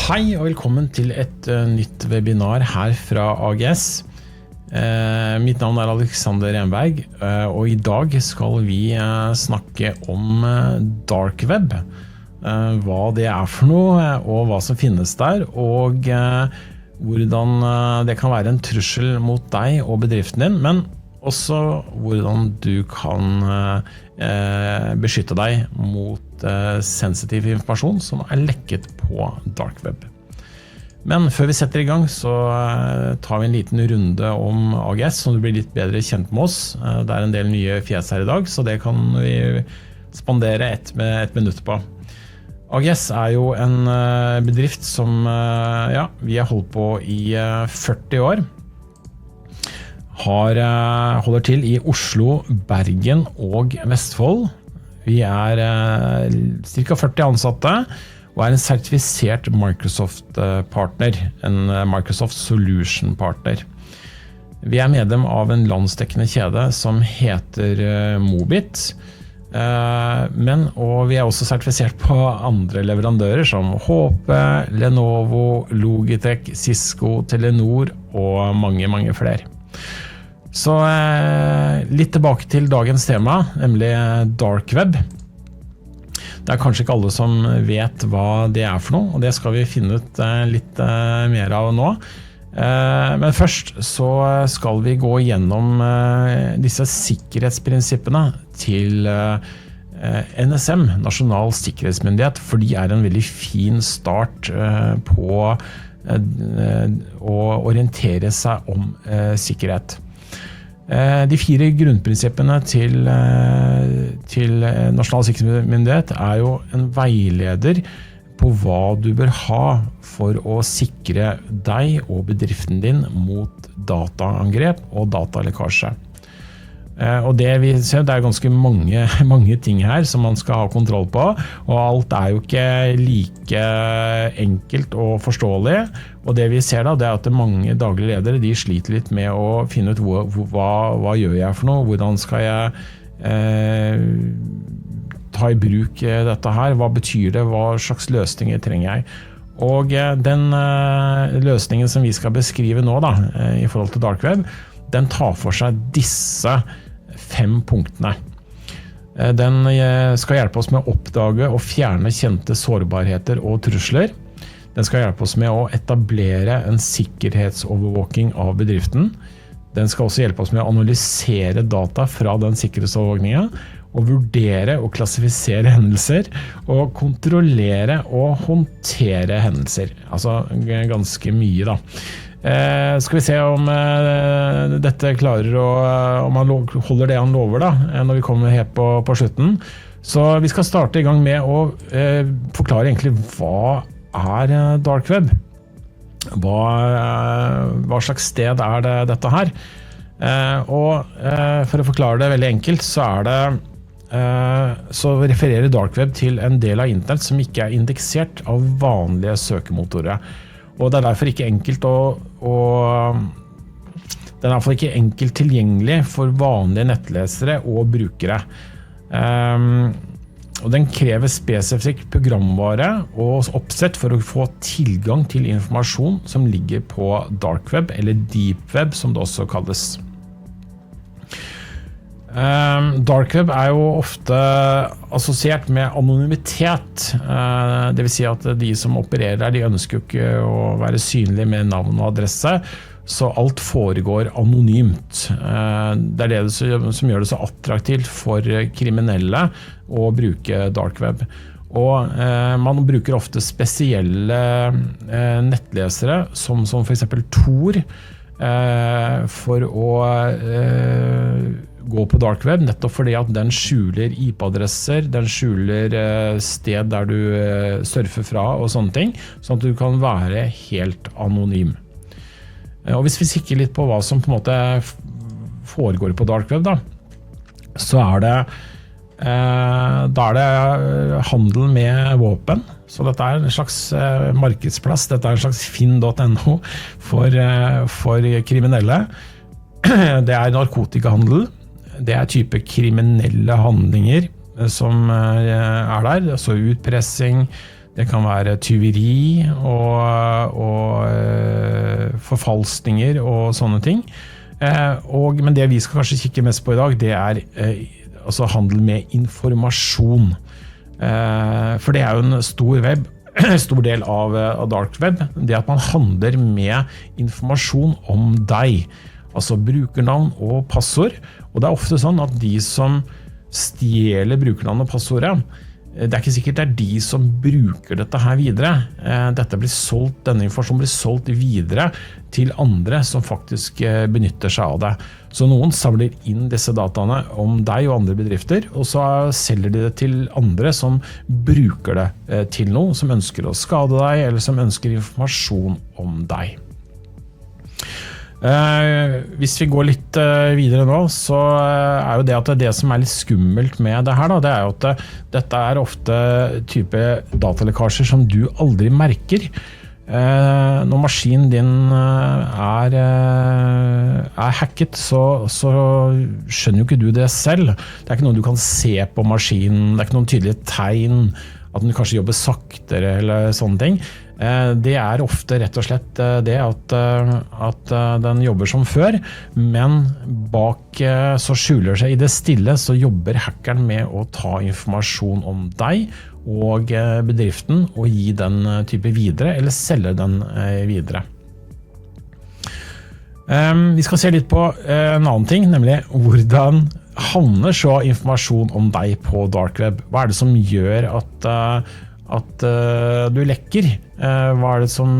Hei og velkommen til et nytt webinar her fra AGS. Mitt navn Alexander Renberg, og I dag skal vi snakke om dark web. Hva det for noe, og hva som finnes der, og hvordan det kan være en trussel mot deg og bedriften din, men også hvordan du kan beskytte deg mot sensitiv informasjon som lekket på dark web. Men før vi setter I gang så tar vi en liten runde om AGS, så du blir litt bedre kjent med oss. Det en del nye fjes her I dag, så det kan vi spandere et minutt på. AGS jo en bedrift som vi har holdt på I 40 år. Holder til I Oslo, Bergen og Vestfold. Vi cirka 40 ansatte og en sertifisert Microsoft-partner, en Microsoft Solution Partner. Vi medlem av en landsdekkende kjede som heter Mobit, og vi også sertifisert på andre leverandører som HP, Lenovo, Logitech, Cisco, Telenor og mange flere. Så litt tilbake til dagens tema, nemlig dark web. Det kanskje ikke alle som vet hva det for noe, og det skal vi finne ut litt mer av nå. Men først så skal vi gå gjennom disse sikkerhetsprinsippene til NSM, Nasjonal Sikkerhetsmyndighet, for de en veldig fin start på å orientere seg om sikkerhet. De 4 grunnprinsippene til Nasjonal Sikkerhetsmyndighet jo en veileder på hva du bør ha for å sikre deg og bedriften din mot dataangrep og datalekkasje. Og det vi ser, det ganske mange ting her som man skal ha kontroll på, og alt jo ikke like enkelt og forståelig. Og det vi ser da, det at mange daglige ledere, de sliter litt med å finne ut hva gjør jeg for noe, hvordan skal jeg ta I bruk dette her, hva betyr det, hva slags løsninger trenger jeg. Og den løsningen som vi skal beskrive nå da, I forhold til dark web, den tar for seg disse 5 punktene. Den skal hjelpe oss med å oppdage og fjerne kjente sårbarheter og trusler. Den skal hjelpe oss med å etablere en sikkerhetsovervåking av bedriften. Den skal også hjelpe oss med å analysere data fra den sikkerhetsovervåkningen, og vurdere og klassifisere hendelser, og kontrollere og håndtere hendelser. Altså ganske mye da. Skal vi se om dette klarer om han holder det han lover da, når vi kommer helt på slutten. Så vi skal starte I gang med å forklare egentlig hva dark web? Hva slags sted det dette her? Og for å forklare det veldig enkelt, så det så refererer dark web til en del av internett som ikke indeksert av vanlige søkemotorer. Og det derfor ikke enkelt den I hvert fall ikke enkelt tilgjengelig for vanlige nettlesere og brukere. Og den krever spesifikk programvare og oppsett for å få tilgang til informasjon som ligger på dark web, eller deep web som det også kalles. Dark web jo ofte assosiert med anonymitet, det vil si at de som opererer der, de ønsker jo ikke å være synlige med navn og adresse, så alt foregår anonymt. Det det som gjør det så attraktivt for kriminelle å bruke dark web. Og man bruker ofte spesielle nettlesere, som for eksempel Tor, for å gå på dark web, nettopp fordi at den skjuler IP-adresser, den skjuler sted der du surfer fra og sånne ting, sånn at du kan være helt anonym. Og hvis vi kikker litt på hva som på en måte foregår på dark web da, så det det handel med våpen, så dette en slags markedsplass, dette en slags finn.no for kriminelle. Det narkotikahandel, det type kriminelle handlinger som der, altså utpressing, Det kan være tyveri og forfalskninger og sånne ting. Men det vi skal kanskje kikke mest på i dag, det altså handel med informasjon. For det jo en stor del av dark web, det at man handler med informasjon om deg, altså brukernavn og passord. Og det ofte sånn at de som stjeler brukernavn og passordet, det ikke sikkert det de som bruker dette her videre. Denne informasjonen blir solgt videre til andre som faktisk benytter seg av det. Så noen samler inn disse dataene om deg og andre bedrifter, og så selger de det til andre som bruker det til noe, som ønsker å skade deg, eller som ønsker informasjon om deg. Hvis vi går litt videre nå, så jo det at det som litt skummelt med det her, det jo at dette ofte type datalekkasjer som du aldri merker. Når maskinen din hacket, så skjønner jo ikke du det selv. Det ikke noe du kan se på maskinen, det ikke noen tydelige tegn, at den kanskje jobber saktere eller sånne ting. Det ofte rett og slett det at den jobber som før, men bak så skjuler seg i det stille, så jobber hackeren med å ta informasjon om deg og bedriften og gi den type videre, eller selge den videre. Vi skal se litt på en annen ting, nemlig hvordan havner så informasjon om deg på dark web. Hva det som gjør at du lekker? Hva det som,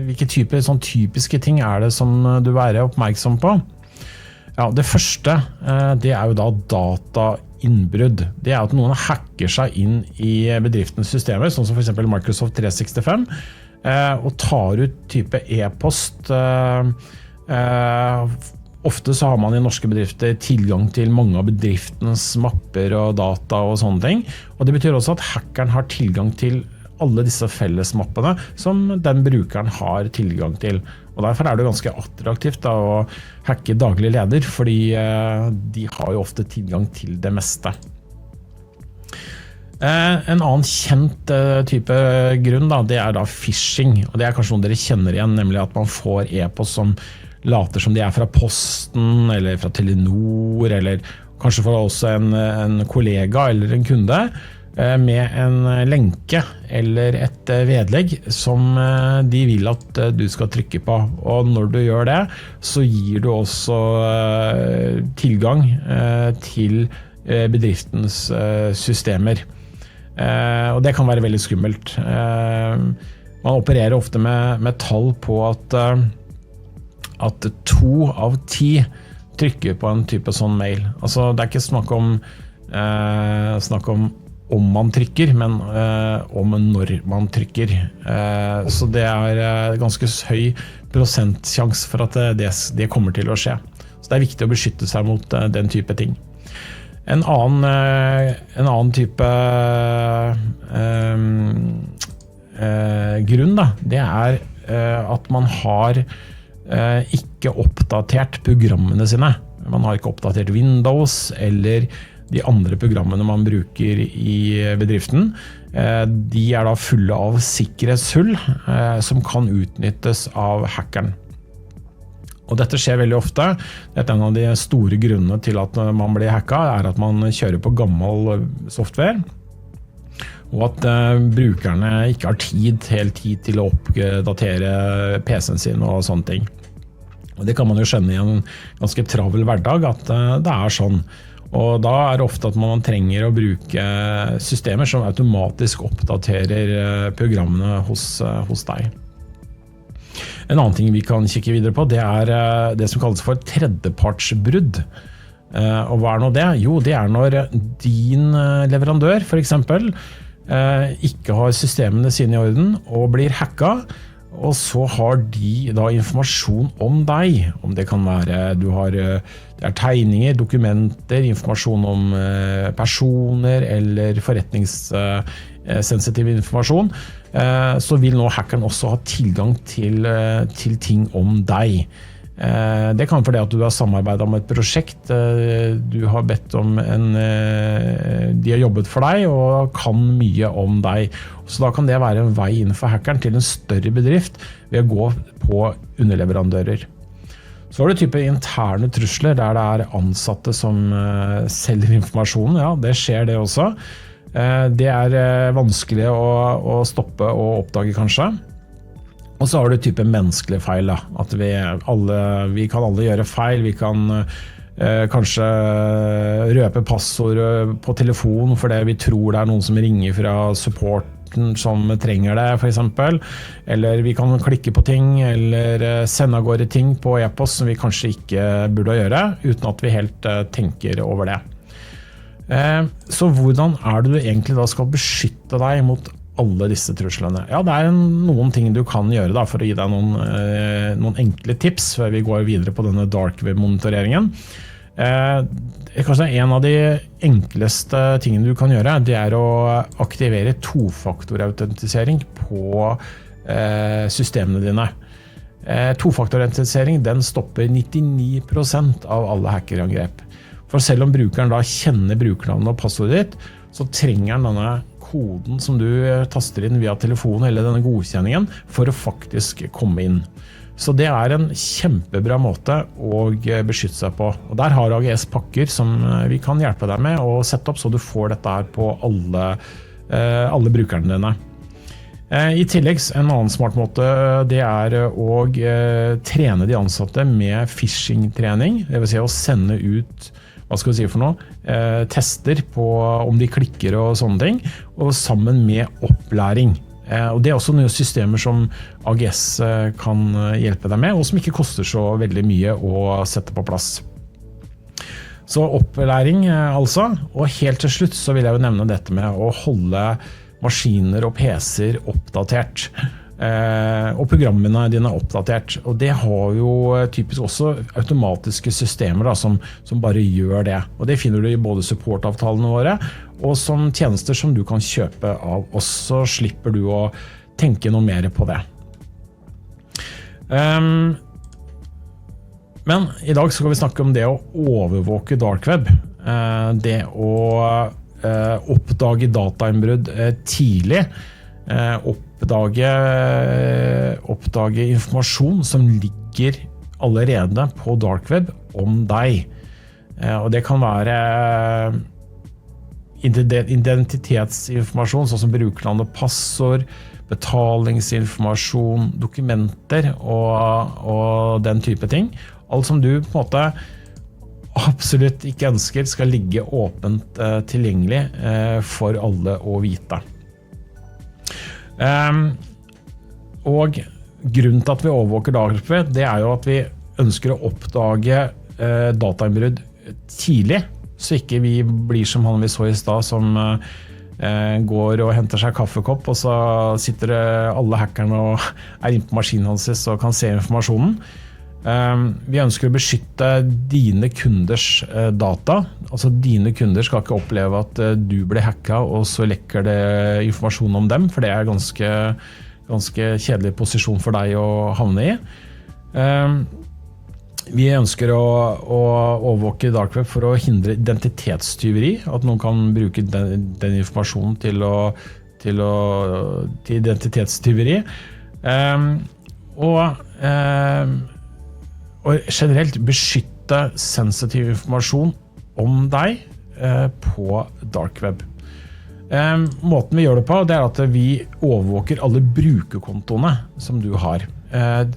hvilke sånn typiske ting det som du oppmerksom på? Ja, det første, det jo da datainnbrudd. Det at noen hacker seg inn i bedriftens systemer, sånn som for eksempel Microsoft 365, og tar ut type e-post. Ofte så har man i norske bedrifter tilgang til mange av bedriftens mapper og data og sånne ting. Og det betyr også at hackeren har tilgang til alle disse fellesmappene som den brukeren har tilgang til. Og derfor det ganske attraktivt da, å hacke daglig leder, fordi de har jo ofte tilgang til det meste. En annen kjent type grunn da, det da phishing, og det kanskje noe dere kjenner igjen, nemlig at man får e-post som later som de fra Posten, eller fra Telenor, eller kanskje fra også en kollega eller en kunde, med en lenke eller et vedlegg som de vil at du skal trykke på. Og når du gjør det, så gir du også tilgang til bedriftens systemer. Og det kan være veldig skummelt. Man opererer ofte med tall på at 2 av 10 trykker på en type sånn mail. Altså det ikke snakk om man trykker, men om når man trykker. Så det ganske høy prosentsjans for at det kommer til å skje. Så det viktig å beskytte seg mot den type ting. En annen type grunn da, det at man har ikke oppdatert programmene sine. Man har ikke oppdatert Windows eller de andre programmene man bruker i bedriften. De da fulle av sikkerhetshull som kan utnyttes av hackeren. Og dette skjer veldig ofte. Dette en av de store grunnene til at man blir hacket, at man kjører på gammel software, og at brukerne ikke har helt tid til å oppdatere PC-en sin og sånne ting. Og det kan man jo skjønne i en ganske travel hverdag, at det sånn. Og da det ofte at man trenger å bruke systemer som automatisk oppdaterer programmene hos deg. En annen ting vi kan kikke videre på, det det som kalles for tredjepartsbrudd. Og hva nå det? Jo, det når din leverandør, for eksempel, ikke har systemene sine i orden og blir hacket, og så har de da informasjon om deg. Om det kan være, det tegninger, dokumenter, informasjon om personer eller forretningssensitiv informasjon, så vil nå hackeren også ha tilgang til ting om deg. Det kan fordi at du har samarbeidet om et prosjekt, du har bedt om de har jobbet for deg og kan mye om deg. Så da kan det være en vei inn for hackeren til en større bedrift ved å gå på underleverandører. Så har du type interne trusler der det er ansatte som selger informasjonen. Ja, det skjer det også. Det er vanskelig å stoppe og oppdage kanskje. Og så har du type menneskelige feil, da. At vi kan alle gjøre feil, vi kan kanskje røpe passord på telefon fordi vi tror det er noen som ringer fra supporten som trenger det, for eksempel. Eller vi kan klikke på ting, eller sende av gårde ting på e-post som vi kanskje ikke burde gjøre, uten at vi helt tenker over det. Så hvordan er det du egentlig da skal beskytte deg mot alle disse truslene? Ja, det er noen ting du kan gjøre da, for å gi deg noen enkle tips før vi går videre på denne dark web-monitoreringen. Kanskje en av de enkleste tingene du kan gjøre, det er å aktivere tofaktorautentisering på systemene dine. Tofaktorautentisering, den stopper 99% av alle hackerangrep. For selv om brukeren da kjenner brukernavnet og passordet ditt, så trenger han denne koden som du taster inn via telefonen eller denne godkjenningen for å faktisk komme inn. Så det er en kjempebra måte å beskytte seg på. Og der har AGS pakker som vi kan hjelpe deg med å sette opp så du får dette her på alle brukerne dine. I tillegg, en annen smart måte, det er å trene de ansatte med phishing-trening, det vil si å sende ut hva skal vi si for noe, tester på om de klikker og sånne ting, og sammen med opplæring. Og det er også noen systemer som AGS kan hjelpe deg med, og som ikke koster så veldig mye å sette på plass. Så opplæring altså, og helt til slutt så vil jeg jo nevne dette med å holde maskiner og PC-er oppdatert. Og programmene dine er oppdatert, og det har jo typisk også automatiske systemer da, som bare gjør det, og det finner du i både supportavtalene våre og som tjenester som du kan kjøpe av oss, så slipper du å tenke noe mer på det. Men i dag skal vi snakke om det å overvåke dark web, det å oppdage datainnbrudd tidlig, oppdage informasjon som ligger allerede på dark web om deg. Og det kan være identitetsinformasjon, sånn som brukernavn og passord, betalingsinformasjon, dokumenter og den type ting. Alt som du på en måte absolutt ikke ønsker skal ligge åpent tilgjengelig for alle å vite. Og grunnen til at vi overvåker dark web, det er jo at vi ønsker å oppdage datainnbrudd tidlig, så ikke vi blir som han vi så i sted, som går og henter seg kaffekopp, og så sitter alle hackerne og er inne på maskinen hans og kan se informasjonen. Vi ønsker å beskytte dine kunders data, altså dine kunder skal ikke oppleve at du blir hacket og så lekker det informasjon om dem, for det er ganske kjedelig posisjon for deg å havne i. Vi ønsker å overvåke dark web for å hindre identitetstyveri, at noen kan bruke den informasjonen til identitetstyveri, og generelt beskytte sensitiv informasjon om deg på dark web. Måten vi gjør det på, det er at vi overvåker alle brukerkontoene som du har,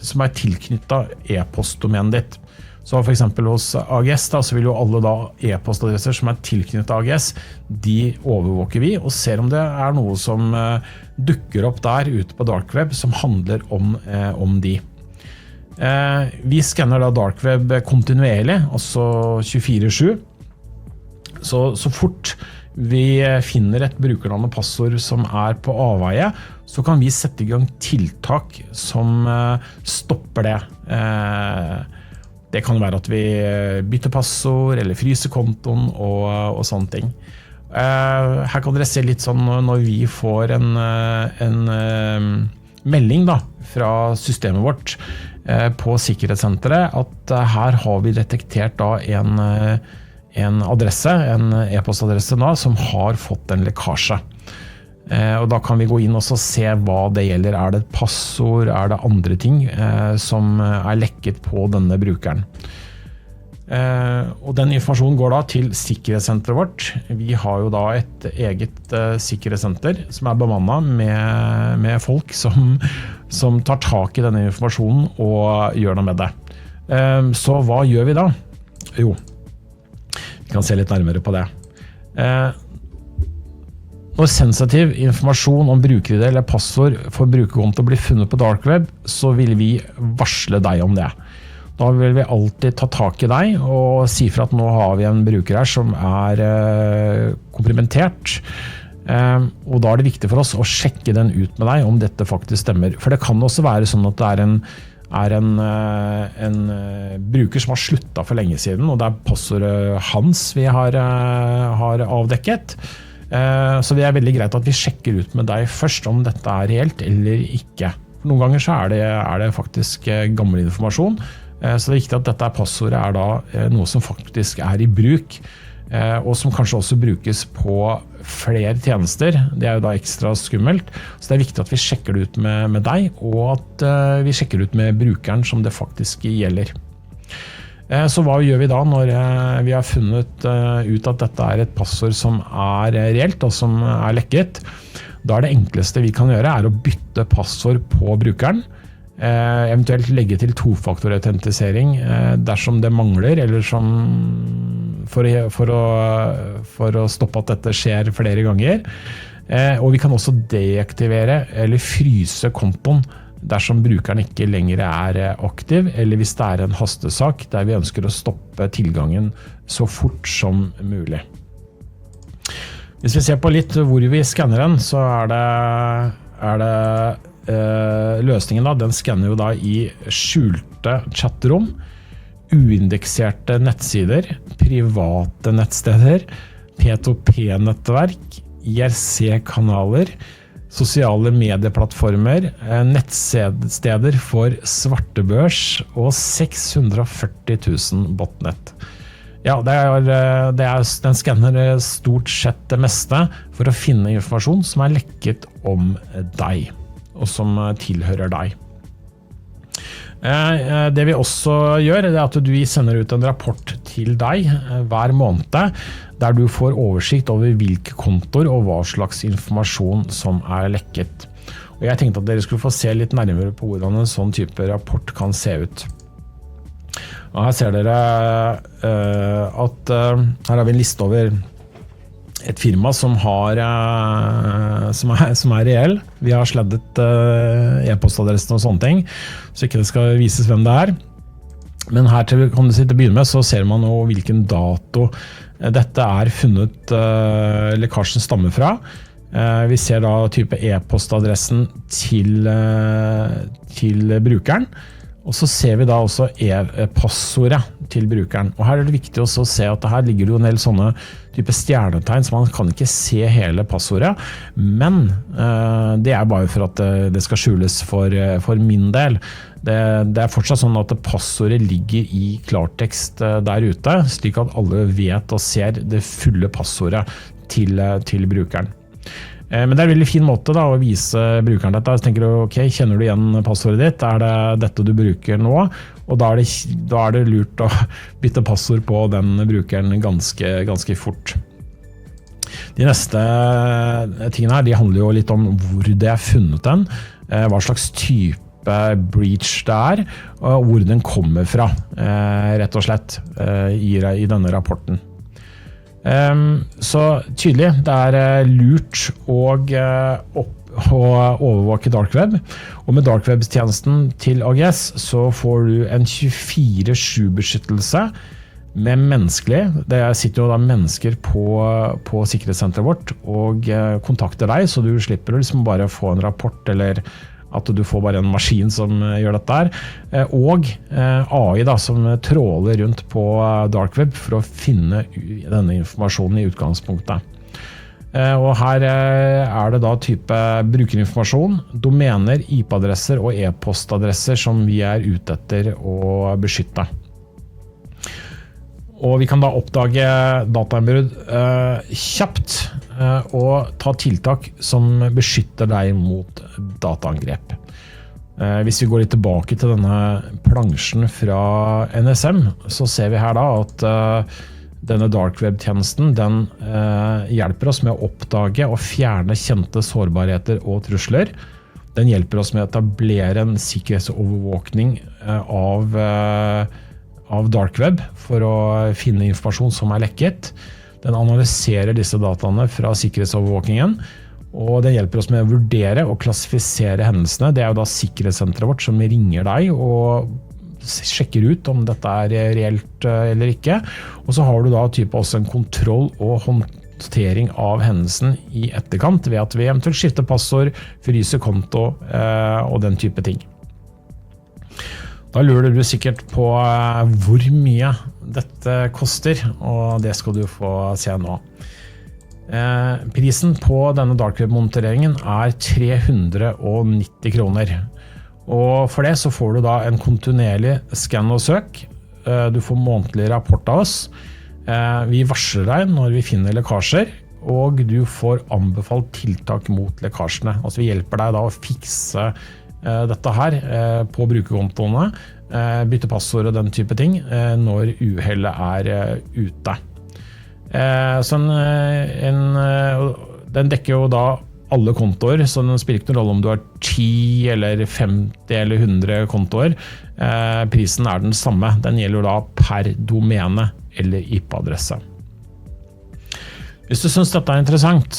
som er tilknyttet e-postdomenet ditt. Så for eksempel hos AGS da, så vil jo alle da e-postadresser som er tilknyttet AGS, de overvåker vi og ser om det er noe som dukker opp der ute på dark web som handler om de. Vi skanner da dark web kontinuerlig, altså 24/7. Så fort vi finner et brukernavn og passord som er på avveie, så kan vi sette i gang tiltak som stopper det. Det kan være at vi bytter passord eller fryser kontoen og sånne ting. Her kan dere se litt sånn når vi får en melding da, fra systemet vårt på sikkerhetssenteret at her har vi detektert da en adresse, en e-postadresse da, som har fått en lekkasje. Og da kan vi gå inn og se hva det gjelder. Det et passord? Det andre ting som lekket på denne brukeren? Og den informasjonen går da til sikkerhetssenteret vårt. Vi har jo da et eget sikkerhetssenter som bemannet med folk som tar tak i denne informasjonen og gjør noe med det. Så hva gjør vi da? Jo, vi kan se litt nærmere på det. Når sensitiv informasjon om bruker-ID eller passord for brukerkonto blir funnet på dark web, så vil vi varsle deg om det. Da vil vi alltid ta tak i deg og si fra at nå har vi en bruker her som komprimentert. Og da det viktig for oss å sjekke den ut med deg om dette faktisk stemmer. For det kan også være sånn at det en bruker som har sluttet for lenge siden, og det passordet hans vi har avdekket. Så det veldig greit at vi sjekker ut med deg først om dette reelt eller ikke. For noen ganger så det faktisk gammel informasjon, så det viktig at dette passordet da noe som faktisk i bruk, og som kanskje også brukes på flere tjenester. Det jo da ekstra skummelt, så det viktig at vi sjekker det ut med deg, og at vi sjekker det ut med brukeren som det faktisk gjelder. Så hva gjør vi da når vi har funnet ut at dette et passord som reelt og som lekket? Da det enkleste vi kan gjøre å bytte passord på brukeren, eventuelt legge til tofaktorautentisering dersom det mangler, eller for å stoppe at dette skjer flere ganger. Og vi kan også deaktivere eller fryse kontoen dersom brukeren ikke lenger aktiv, eller hvis det en hastesak der vi ønsker å stoppe tilgangen så fort som mulig. Hvis vi ser på litt hvor vi skanner den, så det løsningen da, den skanner jo da i skjulte chatrom, uindekserte nettsider, private nettsteder, P2P-nettverk, IRC-kanaler, sosiale medieplattformer, nettsteder for svartebørs og 640 000 botnett. Ja, den skanner stort sett det meste for å finne informasjon som lekket om deg, og som tilhører deg. Det vi også gjør, at vi sender ut en rapport til deg hver måned, der du får oversikt over hvilke kontoer og hva slags informasjon som lekket. Og jeg tenkte at dere skulle få se litt nærmere på hvordan en sånn type rapport kan se ut. Og her ser dere at her har vi en liste over et firma som reell. Vi har sleddet e-postadressen og sånne ting, så ikke det skal vises hvem det Men her til å begynne med, så ser man jo hvilken dato dette funnet lekkasjen stammer fra. Vi ser da type e-postadressen til brukeren, og så ser vi da også passordet til brukeren. Og her det viktig også å se at her ligger det jo en del sånne type stjernetegn, så man kan ikke se hele passordet, men det bare for at det skal skjules for min del. Det fortsatt sånn at passordet ligger i klartekst der ute, slik at alle vet og ser det fulle passordet til brukeren. Men det en veldig fin måte da, å vise brukeren dette. Så tenker du, ok, kjenner du igjen passordet ditt? Det dette du bruker nå? Og da det lurt å bytte passord på den brukeren ganske fort. De neste tingene her, de handler jo litt om hvor det funnet den, hva slags type breach det og hvor den kommer fra, rett og slett, i denne rapporten. Så tydelig, det lurt å overvåke dark web, og med dark web-tjenesten til AGS så får du en 24/7 beskyttelse med menneskelig. Det sitter jo da mennesker på sikkerhetssenteret vårt og kontakter deg, så du slipper å liksom bare få en rapport eller at du får bare en maskin som gjør dette her, og AI da, som tråler rundt på dark web for å finne denne informasjonen i utgangspunktet. Og her det da type brukerinformasjon, domener, IP-adresser og e-postadresser som vi ute etter å beskytte. Og vi kan da oppdage datainnbrudd kjapt og ta tiltak som beskytter deg mot dataangrep. Hvis vi går litt tilbake til denne plansjen fra NSM, så ser vi her da at denne dark web-tjenesten den hjelper oss med å oppdage og fjerne kjente sårbarheter og trusler. Den hjelper oss med å etablere en sikkerhetsovervåkning av dark web for å finne informasjon som lekket. Den analyserer disse dataene fra sikkerhetsovervåkningen, og den hjelper oss med å vurdere og klassifisere hendelsene. Det jo da sikkerhetssenteret vårt som ringer deg og sjekker ut om dette reelt eller ikke. Og så har du da også en kontroll og håndtering av hendelsen i etterkant ved at vi eventuelt skifter passord, fryser konto og den type ting. Da lurer du sikkert på hvor mye dette koster, og det skal du få se nå. Prisen på denne dark web-monitoreringen 390 kroner. Og for det så får du da en kontinuerlig scan og søk. Du får månedlig rapport av oss. Vi varsler deg når vi finner lekkasjer, og du får anbefalt tiltak mot lekkasjene. Altså vi hjelper deg da å fikse dette her på brukerkontoene, bytte passord og den type ting når uhellet ute. Så den dekker jo da alle kontoer, så den spiller ikke noen rolle om du har 10 eller 50 eller 100 kontoer. Prisen den samme. Den gjelder da per domene eller IP-adresse. Hvis du synes dette interessant,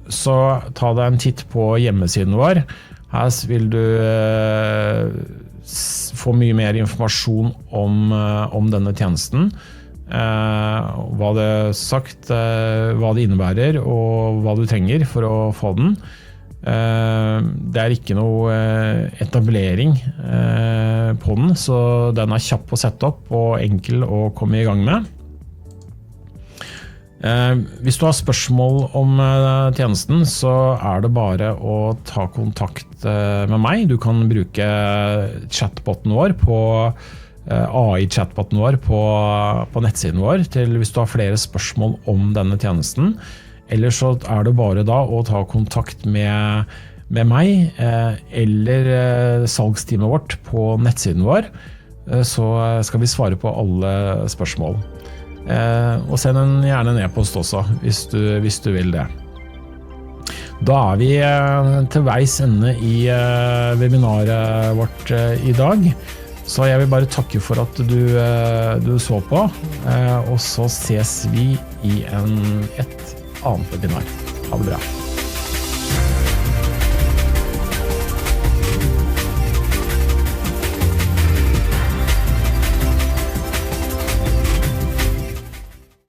så ta deg en titt på hjemmesiden vår. Her vil du få mye mer informasjon om denne tjenesten. Hva hva det innebærer og hva du trenger for å få den. Det ikke noe etablering på den, så den kjapp å sette opp og enkel å komme i gang med. Hvis du har spørsmål om tjenesten, så det bare å ta kontakt med meg. Du kan bruke chatboten vår AI-chatboten vår på nettsiden vår hvis du har flere spørsmål om denne tjenesten. Eller så det bare da å ta kontakt med meg eller salgsteamet vårt på nettsiden vår, så skal vi svare på alle spørsmål. Og send gjerne en e-post også hvis du vil det. Da vi til veis ende i webinaret vårt i dag, så jeg vil bare takke for at du så på, og så ses vi i et annet webinar. Ha det bra.